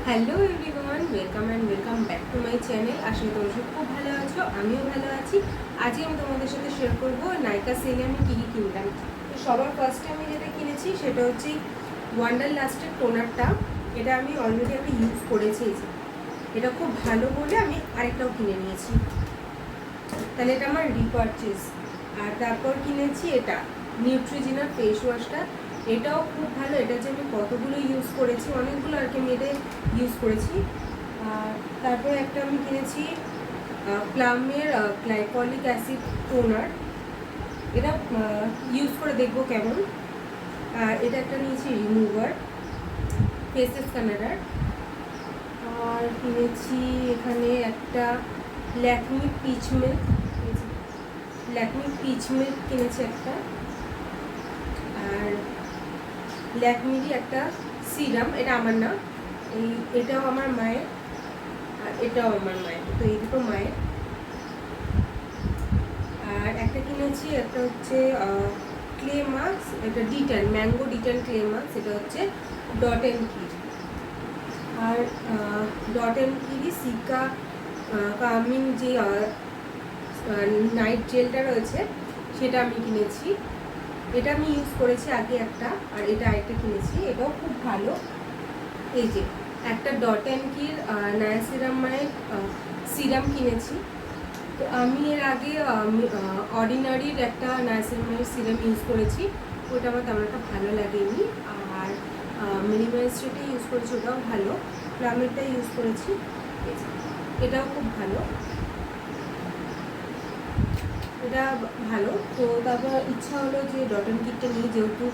Hello everyone, welcome back to my channel. আসলে তোমরা সব খুব ভালো আছো, আমিও ভালো আছি। আজকে আমি তোমাদের সাথে শেয়ার করবো নাইকা সেলে আমি কী কী কিনলাম। তো সবার ফার্স্টে আমি যেটা কিনেছি সেটা হচ্ছে ওয়ান্ডার লাস্টের টোনারটা। এটা আমি অলরেডি ইউজ করেছি, এটা খুব ভালো বলে আমি আরেকটাও কিনে নিয়েছি। তাহলে এটা আমার রিপারচেজ। আর তারপর কিনেছি এটা নিউট্রিজিনা ফেস ওয়াশটা, এটাও খুব ভালো। এটা যে আমি কতগুলো ইউজ করেছি, অনেকগুলো আর কি আমি এটা ইউজ করেছি। আর তারপরে একটা আমি কিনেছি প্লামের গ্লাইকলিক অ্যাসিড টোনার, এটা ইউজ করে দেখবো কেমন। আর এটা একটা নিয়েছি রিমুভার ফেসেস কানাডার। আর কিনেছি এখানে একটা ল্যাকমি পিচ মিল্ক কিনেছি একটা। আর ল্যাকমিরই একটা সিরাম, এটা আমার না, এটাও আমার মায়ের আর এটাও আমার মায়ের, তো এই দুটো মায়ের। আর একটা কিনেছি, একটা হচ্ছে ক্লে মাস্ক, এটা detan mango detan clay mask, এটা হচ্ছে ডট অ্যান্ড কির। আর ডট অ্যান্ড কিরই সিকা কামিং যে নাইট জেলটা রয়েছে সেটা আমি কিনেছি। এটা আমি ইউজ করেছি আগে একটা, আর এটা আরেকটা কিনেছি, এটাও খুব ভালো। এই যে একটা ডট অ্যান্ড কির নায়াসিরামাইড সিরাম কিনেছি। তো আমি এর আগে অর্ডিনারির একটা নায়াসিরামাইড সিরাম ইউজ করেছি, ওটা আমার তেমন একটা ভালো লাগেনি। আর মিনিমাইজটা ইউজ করেছি, ওটাও ভালো। প্লামেরটা ইউজ করেছি, এটাও খুব ভালো, এটা ভালো। তো তারপর ইচ্ছা হলো যে ডট অ্যান্ড কিটটা নিই, যেহেতু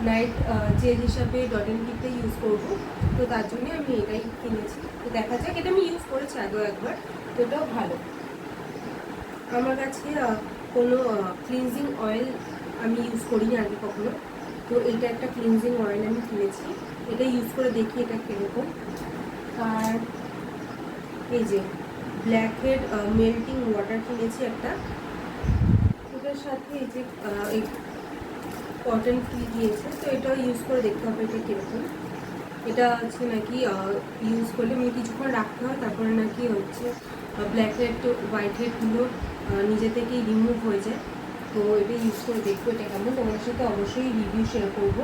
নাইট জেল হিসাবে ডট অ্যান্ড কিটটা ইউজ করবো, তো তার জন্যে আমি এটাই কিনেছি। তো দেখা যাক, এটা আমি ইউজ করেছি আগেও একবার, তো এটাও ভালো। আমার কাছে কোনো ক্লিনজিং অয়েল আমি ইউজ করিনি আগে কখনো, তো এটা একটা ক্লিনজিং অয়েল আমি কিনেছি, এটা ইউজ করে দেখি এটা কীরকম। আর এই যে ব্ল্যাকহেড মেল্টিং ওয়াটার কিনেছি একটা, এটার সাথে এই যে এই কটন ফ্রি দিয়েছে, তো এটাও ইউজ করে দেখতে হবে এটা কীরকম। এটা হচ্ছে নাকি ইউজ করলে মানে কিছুক্ষণ রাখতে হয়, তারপরে নাকি হচ্ছে ব্ল্যাক হেড টু হোয়াইট হেডগুলো নিজে থেকেই রিমুভ হয়ে যায়। তো এটা ইউজ করে দেখবো এটা কেমন, তোমাদের সাথে অবশ্যই রিভিউ শেয়ার করবো।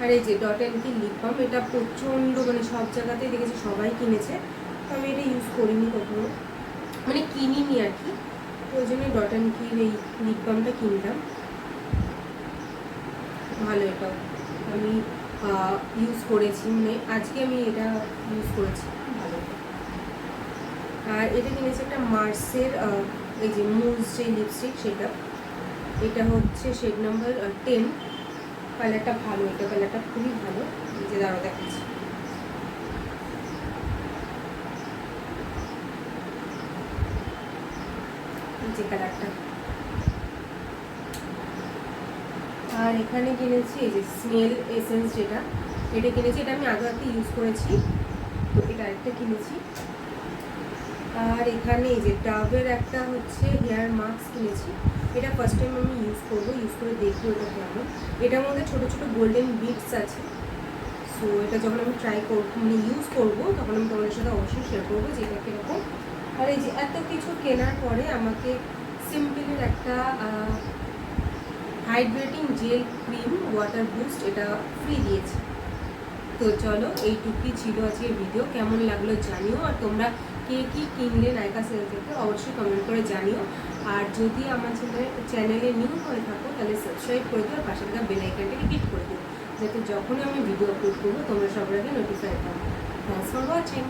আর এই যে ডট অ্যান্ড কি লিপ বাম, এটা প্রচণ্ড মানে সব জায়গাতেই দেখেছি সবাই কিনেছে, তো আমি এটা ইউজ করিনি কখনো, মানে কিনিনি আর কি। তো ওই জন্য ডট অ্যান্ড কির এই লিপ বামটা কিনলাম, ভালো। এটাও আমি ইউজ করেছি, মানে আজকে আমি এটা ইউজ করেছি, ভালো। আর এটা কিনেছি একটা মার্সের এই যে মুজ যে লিপস্টিক, সেটা এটা হচ্ছে শেড নাম্বার 10, কালারটা ভালো, এটা কালারটা খুবই ভালো, যে দাঁড়ো দেখাচ্ছি। যে কালারটা। আর এখানে কিনেছি এই যে স্মেল এসেন্স, যেটা এটা কিনেছি, এটা আমি আগে একটা ইউজ করেছি, তো এটা একটা কিনেছি। আর এখানে এই যে ডাবের একটা হচ্ছে হেয়ার মাস্ক কিনেছি, এটা ফার্স্ট টাইম আমি ইউজ করবো, ইউজ করে দেখবো এটা কেমন। এটার মধ্যে ছোটো ছোটো গোল্ডেন বিটস আছে, সো এটা যখন আমি ট্রাই করবো মানে ইউজ করবো, তখন আমি তোমাদের সাথে অবশ্যই শেয়ার করবো যে এটা কীরকম। আর এই যে এত কিছু কেনার পরে আমাকে সিম্পলের একটা hydrating jail cream water boost এটা ফ্রি দিয়েছে। তো চলো, এইটুকুই ছিল আজকের ভিডিও, কেমন লাগলো জানিও। আর তোমরা কে কী কিনলে নাইকা সেল থেকে অবশ্যই কমেন্ট করে জানিও। আর যদি আমার চ্যানেলে নিউ হয়ে থাকো তাহলে সাবস্ক্রাইব করে দিও, আর পাশে থাকা বেল আইকনটাকে ক্লিক করে দিও, যাতে যখনই আমি ভিডিও আপলোড করবো তোমরা সবার আগে নোটিফাই পাবো। Thanks for watching.